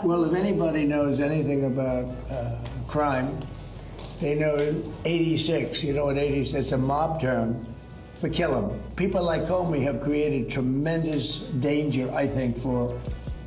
Well, if anybody knows anything about crime, they know 86. You know what 86? It's a mob term for kill 'em. People like Comey have created tremendous danger, I think, for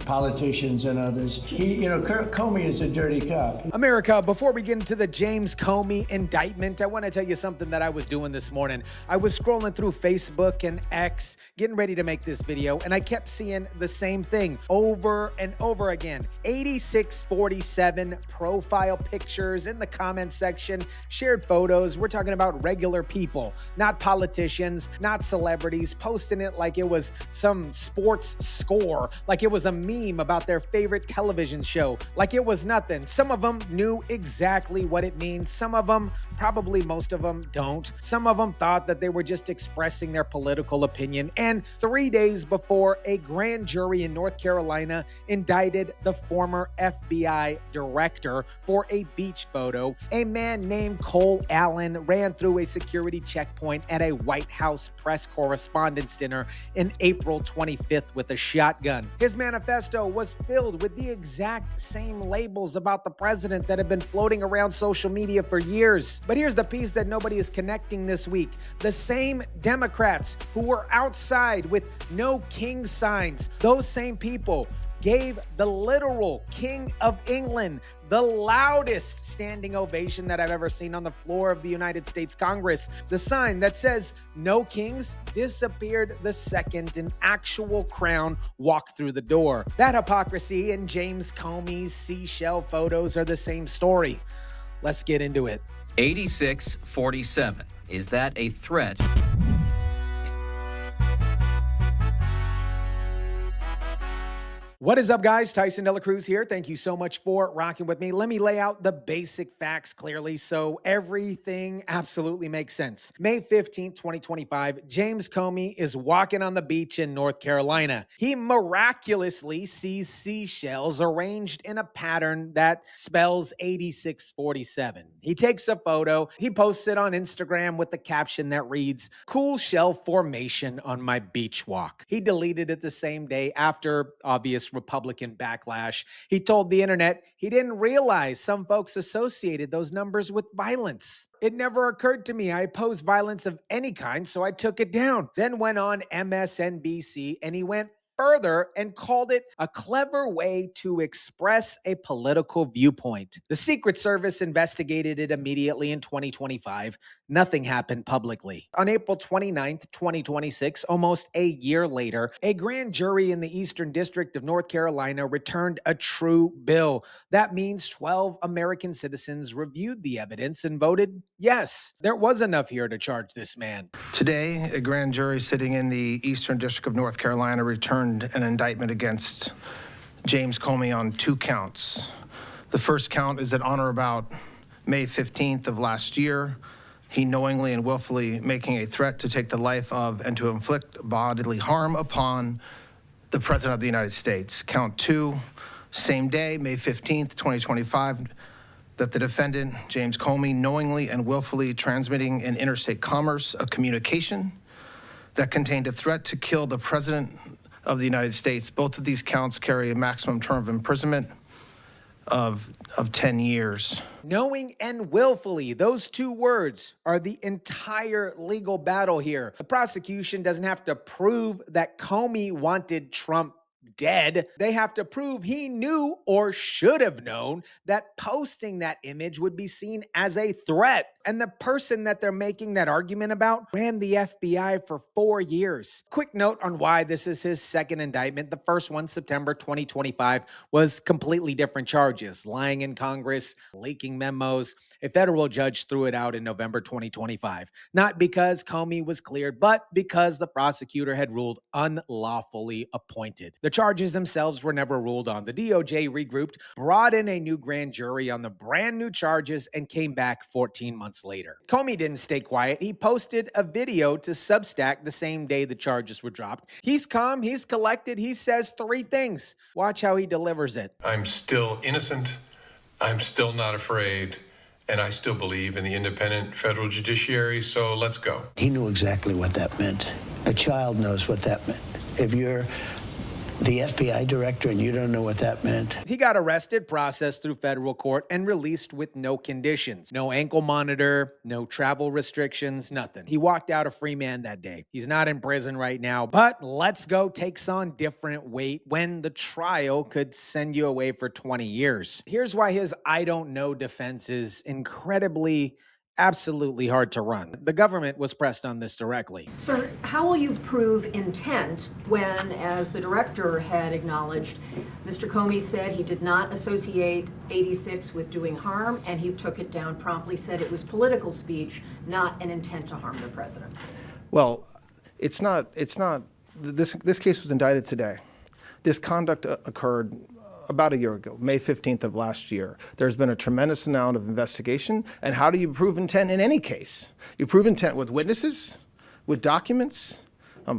politicians and others. Comey is a dirty cop. America, before we get into the James Comey indictment, I want to tell you something that I was doing this morning. I was scrolling through Facebook and X, getting ready to make this video, and I kept seeing the same thing over and over again. 8647 profile pictures in the comment section, shared photos. We're talking about regular people, not politicians, not celebrities, posting it like it was some sports score, like it was a meme about their favorite television show, like it was nothing. Some of them knew exactly what it means. Some of them, probably most of them, don't. Some of them thought that they were just expressing their political opinion. And 3 days before, a grand jury in North Carolina indicted the former FBI director for a beach photo. A man named Cole Allen ran through a security checkpoint at a White House press correspondence dinner in April 25th with a shotgun. His manifesto was filled with the exact same labels about the president that have been floating around social media for years. But here's the piece that nobody is connecting this week. The same Democrats who were outside with no king signs, those same people gave the literal King of England the loudest standing ovation that I've ever seen on the floor of the United States Congress. The sign that says "No Kings" disappeared the second an actual crown walked through the door. That hypocrisy and James Comey's seashell photos are the same story. Let's get into it. 8647. Is that a threat? What is up, guys? Tyson DeLaCruz here. Thank you so much for rocking with me. Let me lay out the basic facts clearly so everything absolutely makes sense. May 15th, 2025, James Comey is walking on the beach in North Carolina. He miraculously sees seashells arranged in a pattern that spells 8647. He takes a photo. He posts it on Instagram with the caption that reads, "Cool shell formation on my beach walk." He deleted it the same day after obvious Republican backlash. He told the internet he didn't realize some folks associated those numbers with violence. "It never occurred to me I oppose violence of any kind, so I took it down." Then went on MSNBC and he went further and called it a clever way to express a political viewpoint. The Secret Service investigated it immediately in 2025. Nothing happened publicly. On April 29th, 2026, almost a year later, a grand jury in the Eastern District of North Carolina returned a true bill. That means 12 American citizens reviewed the evidence and voted yes, there was enough here to charge this man. Today, a grand jury sitting in the Eastern District of North Carolina returned an indictment against James Comey on 2 counts. The first count is that on or about May 15th of last year, he knowingly and willfully making a threat to take the life of and to inflict bodily harm upon the President of the United States. Count 2, same day, May 15th, 2025, that the defendant, James Comey, knowingly and willfully transmitting in interstate commerce a communication that contained a threat to kill the President of the United States. Both of these counts carry a maximum term of imprisonment of 10 years. Knowing and willfully, those 2 words are the entire legal battle here. The prosecution doesn't have to prove that Comey wanted Trump dead. They have to prove he knew or should have known that posting that image would be seen as a threat. And the person that they're making that argument about ran the FBI for 4 years. Quick note on why this is his second indictment. The first one, September 2025, was completely different charges. Lying in Congress, leaking memos. A federal judge threw it out in November 2025. Not because Comey was cleared, but because the prosecutor had ruled unlawfully appointed. The charges themselves were never ruled on. The DOJ regrouped, brought in a new grand jury on the brand new charges, and came back 14 months later. Comey didn't stay quiet. He posted a video to Substack the same day the charges were dropped. He's calm, he's collected, he says 3 things. Watch how he delivers it. "I'm still innocent, I'm still not afraid, and I still believe in the independent federal judiciary, so let's go." He knew exactly what that meant. A child knows what that meant. If you're the FBI director, and you don't know what that meant? He got arrested, processed through federal court, and released with no conditions. No ankle monitor, no travel restrictions, nothing. He walked out a free man that day. He's not in prison right now, but Let's Go takes on different weight when the trial could send you away for 20 years. Here's why his I don't know defense is incredibly, absolutely hard to run. The government was pressed on this directly. Sir, how will you prove intent when, as the director had acknowledged, Mr. Comey said he did not associate 86 with doing harm, and he took it down promptly, said it was political speech, not an intent to harm the president? Well, it's not, this case was indicted today. This conduct occurred about a year ago, May 15th of last year. There's been a tremendous amount of investigation. And how do you prove intent in any case? You prove intent with witnesses, with documents,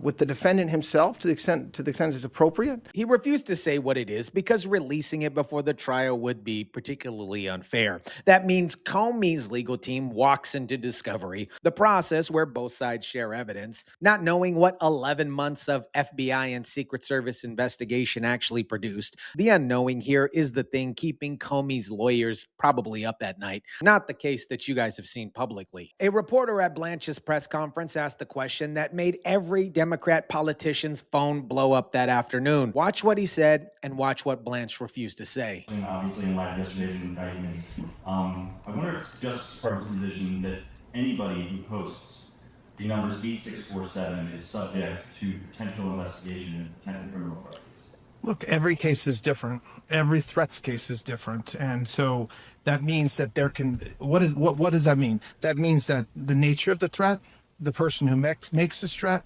with the defendant himself to the extent it's appropriate. He refused to say what it is because releasing it before the trial would be particularly unfair. That means Comey's legal team walks into discovery, the process where both sides share evidence, not knowing what 11 months of FBI and Secret Service investigation actually produced. The unknowing here is the thing keeping Comey's lawyers probably up at night, not the case that you guys have seen publicly. A reporter at Blanche's press conference asked the question that made every Democrat politician's phone blow up that afternoon. Watch what he said and watch what Blanche refused to say. Obviously, in light of yesterday's indictments, I wonder if the Justice Department's envision that anybody who posts the numbers 8647 is subject to potential investigation and potential criminal charges. Look, every case is different. Every threats case is different. And so that means that there can, what does that mean? That means that the nature of the threat, the person who makes this threat,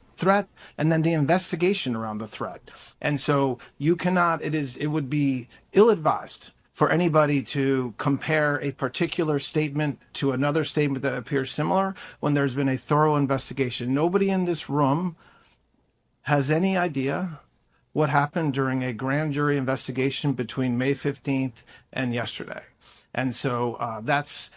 and then the investigation around the threat. And so you cannot, it would be ill-advised for anybody to compare a particular statement to another statement that appears similar when there's been a thorough investigation. Nobody in this room has any idea what happened during a grand jury investigation between May 15th and yesterday. And so that's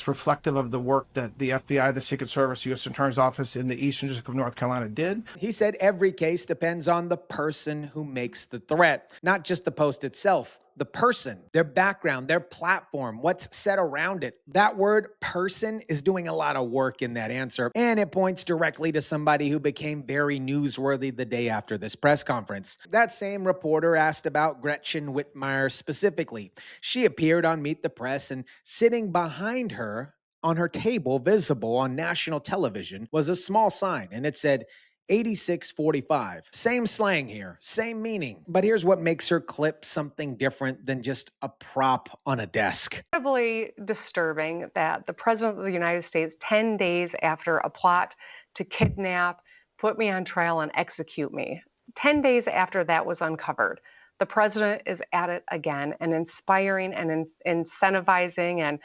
reflective of the work that the FBI, the Secret Service, U.S. Attorney's Office in the Eastern District of North Carolina did. He said every case depends on the person who makes the threat, not just the post itself. The person, their background, their platform, what's said around it. That word person is doing a lot of work in that answer. And it points directly to somebody who became very newsworthy the day after this press conference. That same reporter asked about Gretchen Whitmire specifically. She appeared on Meet the Press, and sitting behind her on her table, visible on national television, was a small sign, and it said 8645. Same slang here, same meaning. But here's what makes her clip something different than just a prop on a desk. Incredibly disturbing that the President of the United States, 10 days after a plot to kidnap, put me on trial, and execute me, 10 days after that was uncovered, the President is at it again and inspiring and incentivizing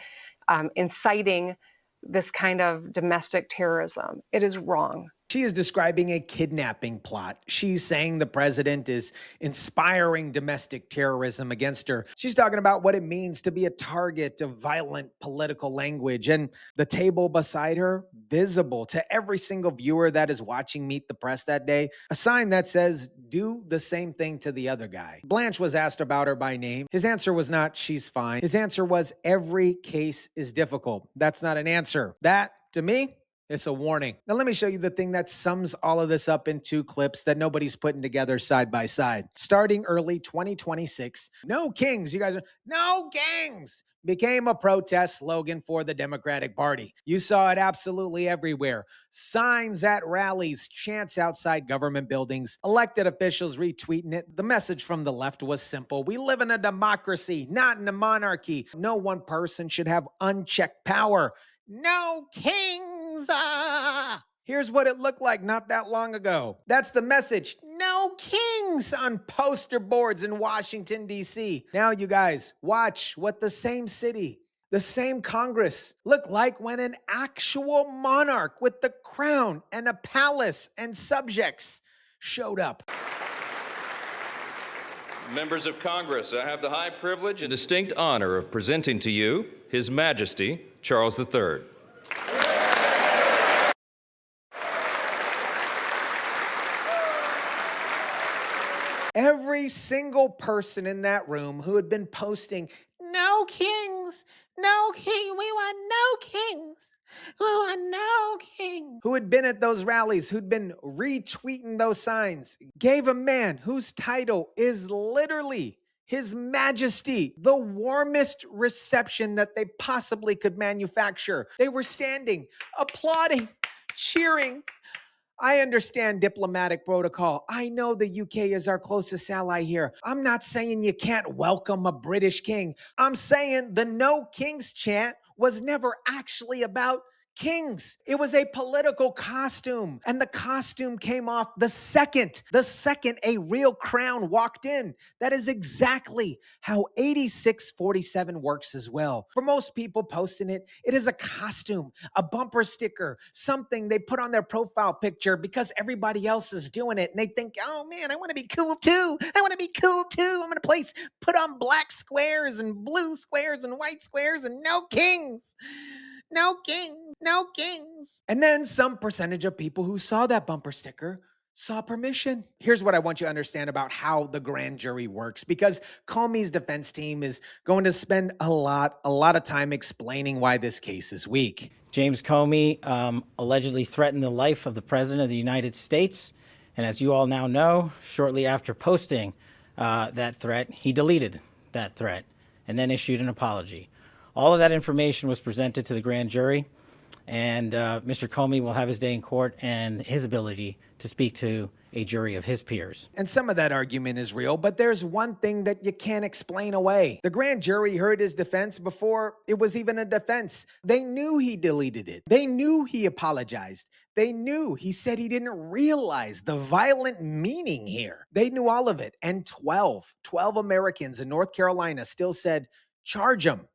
and inciting this kind of domestic terrorism. It is wrong. She is describing a kidnapping plot. She's saying the president is inspiring domestic terrorism against her. She's talking about what it means to be a target of violent political language. And the table beside her, visible to every single viewer that is watching Meet the Press that day, a sign that says, do the same thing to the other guy. Blanche was asked about her by name. His answer was not, she's fine. His answer was, every case is difficult. That's not an answer. That, to me, it's a warning. Now, let me show you the thing that sums all of this up in two clips that nobody's putting together side by side. Starting early 2026, no kings, you guys are, no kings, became a protest slogan for the Democratic Party. You saw it absolutely everywhere. Signs at rallies, chants outside government buildings, elected officials retweeting it. The message from the left was simple. We live in a democracy, not in a monarchy. No one person should have unchecked power. No kings. Here's what it looked like not that long ago. That's the message. No kings on poster boards in Washington, D.C. Now, you guys, watch what the same city, the same Congress looked like when an actual monarch with the crown and a palace and subjects showed up. Members of Congress, I have the high privilege and distinct honor of presenting to you His Majesty Charles III. Every every single person in that room who had been posting, "No kings, no king, we want no kings. We want no king," who had been at those rallies, who'd been retweeting those signs, gave a man whose title is literally His Majesty the warmest reception that they possibly could manufacture. They were standing, applauding, cheering. I understand diplomatic protocol. I know the UK is our closest ally here. I'm not saying you can't welcome a British king. I'm saying the No Kings chant was never actually about kings. It was a political costume, and the costume came off the second a real crown walked in. That is exactly how 8647 works as well. For most people posting it, it is a costume, a bumper sticker, something they put on their profile picture because everybody else is doing it, and they think, "Oh man, I want to be cool too. I want to be cool too. I'm gonna put on black squares and blue squares and white squares and no kings. No kings, no kings." And then some percentage of people who saw that bumper sticker saw permission. Here's what I want you to understand about how the grand jury works, because Comey's defense team is going to spend a lot of time explaining why this case is weak. James Comey allegedly threatened the life of the President of the United States. And as you all now know, shortly after posting that threat, he deleted that threat and then issued an apology. All of that information was presented to the grand jury, and Mr. Comey will have his day in court and his ability to speak to a jury of his peers. And some of that argument is real, but there's one thing that you can't explain away. The grand jury heard his defense before it was even a defense. They knew he deleted it. They knew he apologized. They knew he said he didn't realize the violent meaning here. They knew all of it. And 12 Americans in North Carolina still said, "Charge him.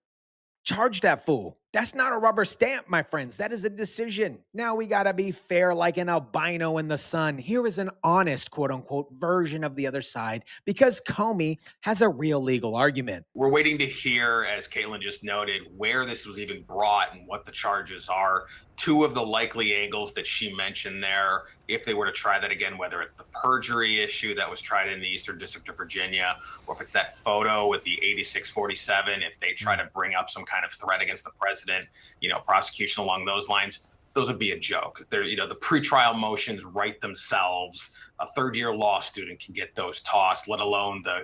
Charge that fool." That's not a rubber stamp, my friends. That is a decision. Now we gotta be fair like an albino in the sun. Here is an honest, quote unquote, version of the other side, because Comey has a real legal argument. We're waiting to hear, as Caitlin just noted, where this was even brought and what the charges are. Two of the likely angles that she mentioned there, if they were to try that again, whether it's the perjury issue that was tried in the Eastern District of Virginia, or if it's that photo with the 8647, if they try to bring up some kind of threat against the president, prosecution along those lines, those would be a joke. They're, the pretrial motions write themselves. A third-year law student can get those tossed, let alone the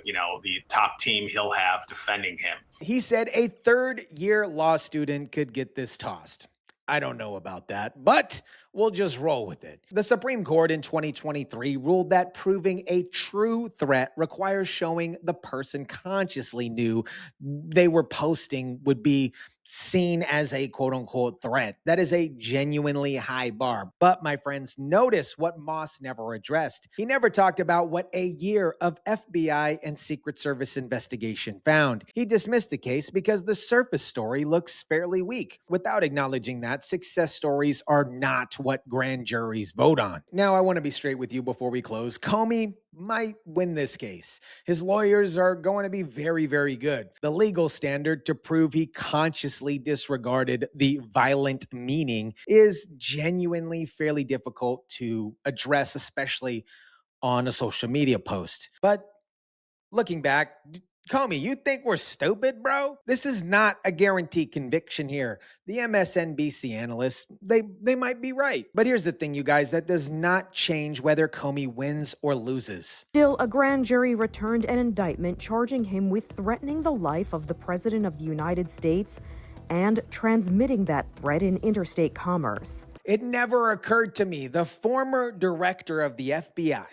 top team he'll have defending him. He said a third-year law student could get this tossed. I don't know about that, but we'll just roll with it. The Supreme Court in 2023 ruled that proving a true threat requires showing the person consciously knew they were posting would be seen as a quote-unquote threat. That is a genuinely high bar. But my friends, notice what Moss never addressed. He never talked about what a year of FBI and Secret Service investigation found. He dismissed the case because the surface story looks fairly weak, without acknowledging that success stories are not what grand juries vote on. Now, I want to be straight with you before we close. Comey might win this case. His lawyers are going to be very, very good. The legal standard to prove he consciously disregarded the violent meaning is genuinely fairly difficult to address, especially on a social media post. But looking back, Comey, you think we're stupid, bro? This is not a guaranteed conviction here. The MSNBC analysts, they might be right. But here's the thing, you guys, that does not change whether Comey wins or loses. Still, a grand jury returned an indictment charging him with threatening the life of the President of the United States and transmitting that threat in interstate commerce. It never occurred to me the former director of the FBI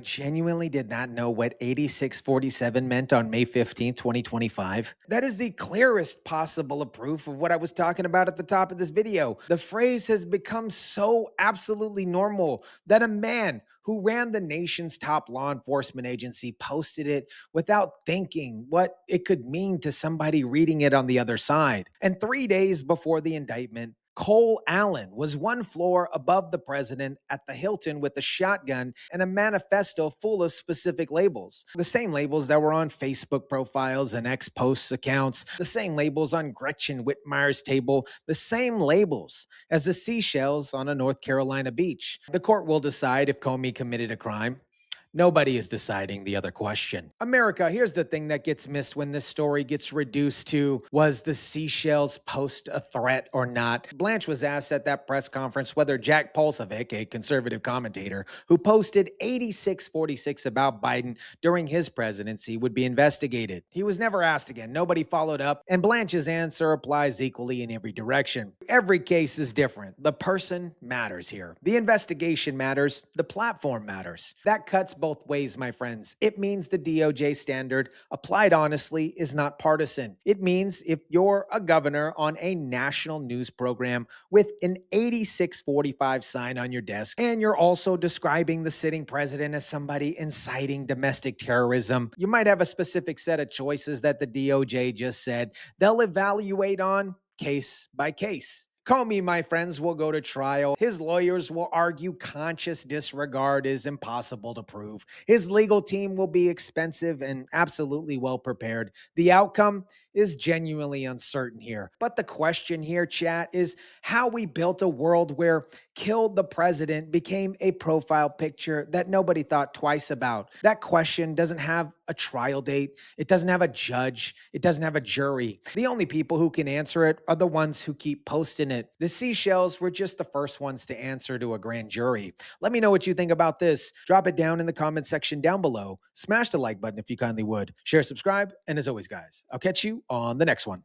genuinely did not know what 8647 meant on May 15, 2025. That is the clearest possible proof of what I was talking about at the top of this video. The phrase has become so absolutely normal that a man who ran the nation's top law enforcement agency posted it without thinking what it could mean to somebody reading it on the other side. And 3 days before the indictment, Cole Allen was one floor above the president at the Hilton with a shotgun and a manifesto full of specific labels. The same labels that were on Facebook profiles and ex-posts accounts, the same labels on Gretchen Whitmire's table, the same labels as the seashells on a North Carolina beach. The court will decide if Comey committed a crime. Nobody is deciding the other question. America, here's the thing that gets missed when this story gets reduced to, was the Seashells post a threat or not? Blanche was asked at that press conference whether Jack Pulsovic, a conservative commentator who posted 8646 about Biden during his presidency, would be investigated. He was never asked again. Nobody followed up, and Blanche's answer applies equally in every direction. Every case is different. The person matters here. The investigation matters. The platform matters. That cuts both ways, my friends. It means the DOJ standard, applied honestly, is not partisan. It means if you're a governor on a national news program with an 8645 sign on your desk, and you're also describing the sitting president as somebody inciting domestic terrorism, you might have a specific set of choices that the DOJ just said they'll evaluate on case by case. Comey, my friends, will go to trial. His lawyers will argue conscious disregard is impossible to prove. His legal team will be expensive and absolutely well prepared. The outcome is genuinely uncertain here. But the question here, chat, is how we built a world where killed the president became a profile picture that nobody thought twice about. That question doesn't have a trial date. It doesn't have a judge. It doesn't have a jury. The only people who can answer it are the ones who keep posting it. The Seashells were just the first ones to answer to a grand jury. Let me know what you think about this. Drop it down in the comment section down below. Smash the like button if you kindly would. Share, subscribe, and as always, guys, I'll catch you on the next one.